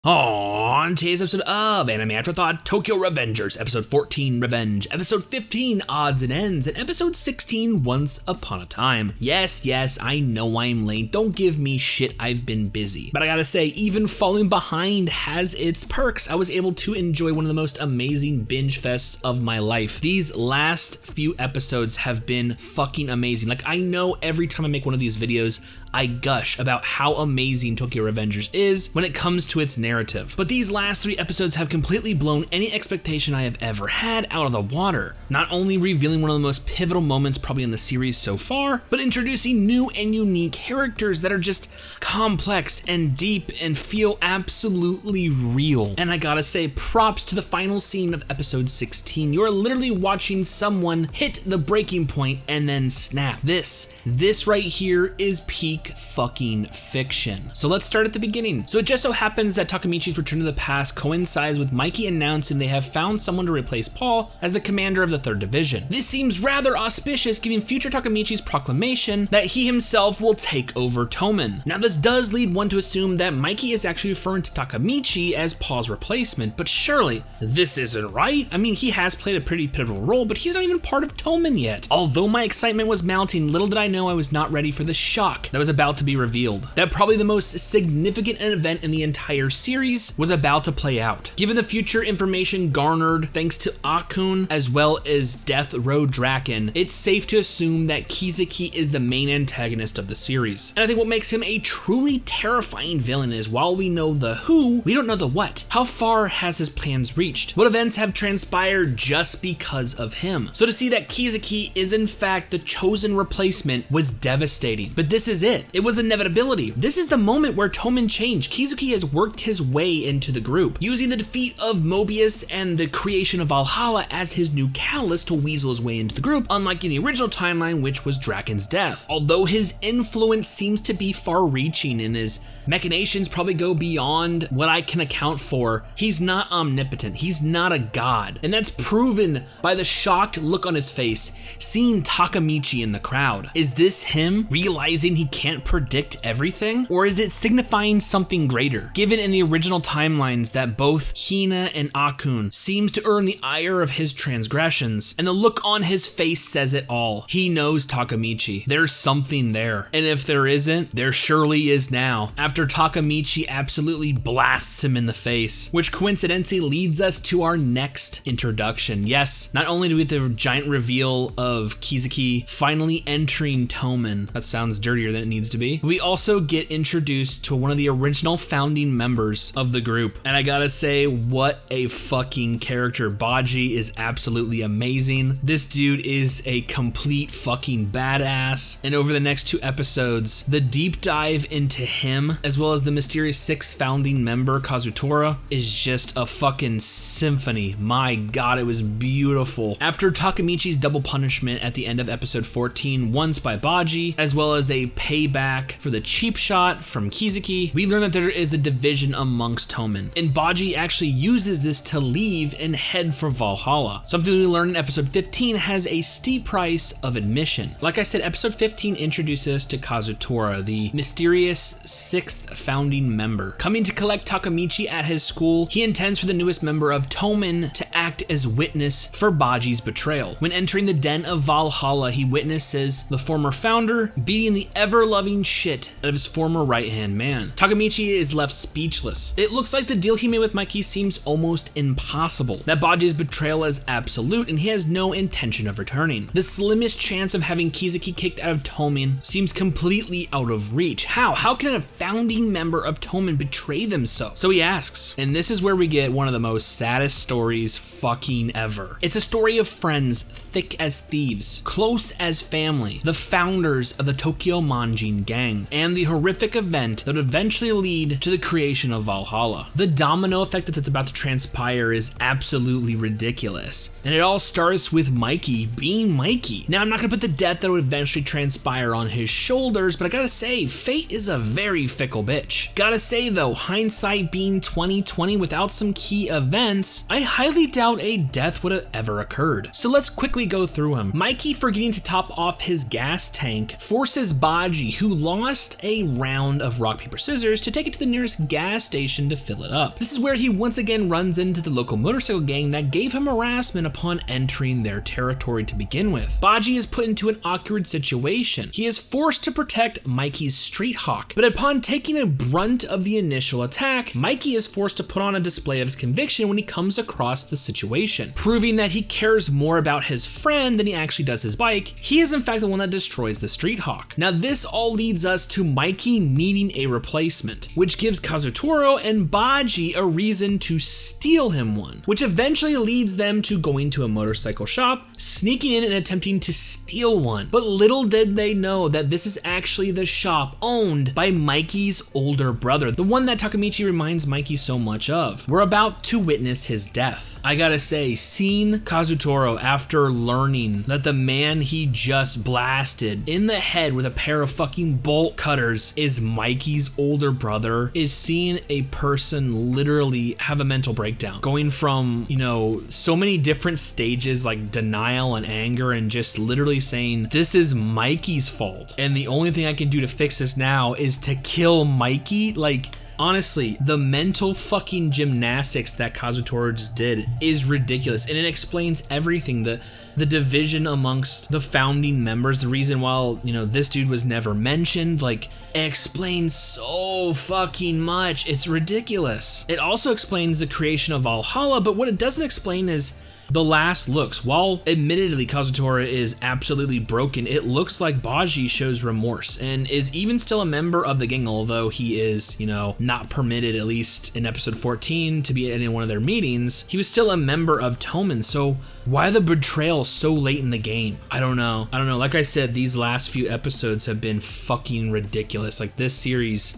On today's episode of Anime Afterthought, Tokyo Revengers, episode 14, Revenge, episode 15, Odds and Ends, and episode 16, Once Upon a Time. Yes, I know I'm late, don't give me shit, I've been busy. But I gotta say, even falling behind has its perks. I was able to enjoy one of the most amazing binge fests of my life. These last few episodes have been fucking amazing. Like, I know every time I make one of these videos, I gush about how amazing Tokyo Revengers is when it comes to its narrative. But these last 3 episodes have completely blown any expectation I have ever had out of the water. Not only revealing one of the most pivotal moments probably in the series so far, but introducing new and unique characters that are just complex and deep and feel absolutely real. And I gotta say, props to the final scene of episode 16. You are literally watching someone hit the breaking point and then snap. This right here is peak fucking fiction. So let's start at the beginning. So it just so happens that Takamichi's return to the past coincides with Mikey announcing they have found someone to replace Paul as the commander of the 3rd Division. This seems rather auspicious, giving future Takamichi's proclamation that he himself will take over Tomen. Now this does lead one to assume that Mikey is actually referring to Takamichi as Paul's replacement, but surely this isn't right. I mean, he has played a pretty pivotal role, but he's not even part of Tomen yet. Although my excitement was mounting, little did I know I was not ready for the shock that was about to be revealed. That probably the most significant event in the entire series was about to play out. Given the future information garnered thanks to Akun as well as Death Row Draken, it's safe to assume that Kizuki is the main antagonist of the series. And I think what makes him a truly terrifying villain is while we know the who, we don't know the what. How far has his plans reached? What events have transpired just because of him? So to see that Kizuki is in fact the chosen replacement was devastating. But this is it. It was inevitability. This is the moment where Tomen changed. Kizuki has worked his way into the group, using the defeat of Mobius and the creation of Valhalla as his new catalyst to weasel his way into the group, unlike in the original timeline, which was Draken's death. Although his influence seems to be far-reaching and his machinations probably go beyond what I can account for, he's not omnipotent. He's not a god. And that's proven by the shocked look on his face, seeing Takamichi in the crowd. Is this him realizing he can't predict everything? Or is it signifying something greater? Given in the original timelines that both Hina and Akun seems to earn the ire of his transgressions, and the look on his face says it all. He knows Takamichi. There's something there. And if there isn't, there surely is now, after Takamichi absolutely blasts him in the face, which coincidentally leads us to our next introduction. Yes, not only do we get the giant reveal of Kizuki finally entering Tomen, that sounds dirtier than it needs to be, we also get introduced to one of the original founding members of the group. And I gotta say, what a fucking character. Baji is absolutely amazing. This dude is a complete fucking badass. And over the next 2 episodes, the deep dive into him, as well as the mysterious 6th founding member, Kazutora, is just a fucking symphony. My god, it was beautiful. After Takamichi's double punishment at the end of episode 14, once by Baji, as well as a payback for the cheap shot from Kizuki, we learn that there is a division amongst Tomen, and Baji actually uses this to leave and head for Valhalla. Something we learn in episode 15 has a steep price of admission. Like I said, episode 15 introduces us to Kazutora, the mysterious 6th founding member. Coming to collect Takamichi at his school, he intends for the newest member of Tomen to act as witness for Baji's betrayal. When entering the den of Valhalla, he witnesses the former founder beating the ever-loving shit out of his former right-hand man. Takamichi is left speechless. It looks like the deal he made with Mikey seems almost impossible, that Baji's betrayal is absolute and he has no intention of returning. The slimmest chance of having Kizuki kicked out of Tomen seems completely out of reach. How can a founding member of Tomen betray them so? So he asks, and this is where we get one of the most saddest stories fucking ever. It's a story of friends thick as thieves, close as family, the founders of the Tokyo Manjin gang, and the horrific event that would eventually lead to the creation of Valhalla. The domino effect that's about to transpire is absolutely ridiculous, and it all starts with Mikey being Mikey. Now, I'm not gonna put the death that would eventually transpire on his shoulders, but I gotta say, fate is a very fickle bitch. Gotta say though, hindsight being 2020, without some key events, I highly doubt a death would have ever occurred. So let's quickly go through him. Mikey, forgetting to top off his gas tank, forces Baji, Baji, who lost a round of rock, paper, scissors to take it to the nearest gas station to fill it up. This is where he once again runs into the local motorcycle gang that gave him harassment upon entering their territory to begin with. Baji is put into an awkward situation. He is forced to protect Mikey's street hawk, but upon taking a brunt of the initial attack, Mikey is forced to put on a display of his conviction when he comes across the situation, proving that he cares more about his friend than he actually does his bike. He is in fact the one that destroys the street hawk. Now this all leads us to Mikey needing a replacement, which gives Kazutoro and Baji a reason to steal him one, which eventually leads them to going to a motorcycle shop, sneaking in and attempting to steal one. But little did they know that this is actually the shop owned by Mikey's older brother, the one that Takemichi reminds Mikey so much of. We're about to witness his death. I gotta say, seeing Kazutoro after learning that the man he just blasted in the head with a pair of fucking bolt cutters is Mikey's older brother, is seeing a person literally have a mental breakdown, going from, you know, so many different stages like denial and anger and just literally saying this is Mikey's fault and the only thing I can do to fix this now is to kill Mikey. Like, honestly, the mental fucking gymnastics that Kazutoro just did is ridiculous, and it explains everything. The division amongst the founding members, the reason why, you know, this dude was never mentioned, like, it explains so fucking much. It's ridiculous. It also explains the creation of Valhalla, but what it doesn't explain is the last looks. While admittedly Kazutoro is absolutely broken, it looks like Baji shows remorse and is even still a member of the gang, although he is, you know, not permitted, at least in episode 14, to be at any one of their meetings. He was still a member of Tomen, so why the betrayal so late in the game? I don't know. Like I said, these last few episodes have been fucking ridiculous. Like this series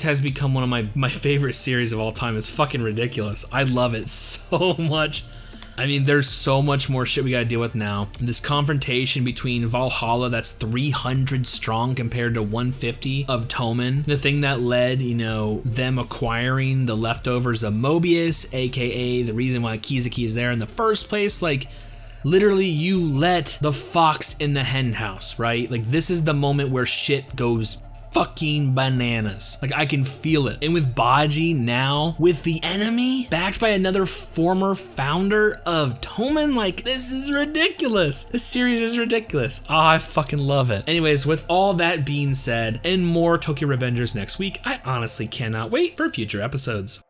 has become one of my favorite series of all time. It's fucking ridiculous. I love it so much. I mean, there's so much more shit we gotta deal with now. This confrontation between Valhalla, that's 300 strong compared to 150 of Tomen. The thing that led, you know, them acquiring the leftovers of Mobius, aka the reason why Kizuki is there in the first place. Like, literally, you let the fox in the hen house, right? Like, this is the moment where shit goes fucking bananas. Like, I can feel it. And with Baji now, with the enemy, backed by another former founder of Tomen, like, this is ridiculous. This series is ridiculous. Oh, I fucking love it. Anyways, with all that being said, and more Tokyo Revengers next week, I honestly cannot wait for future episodes.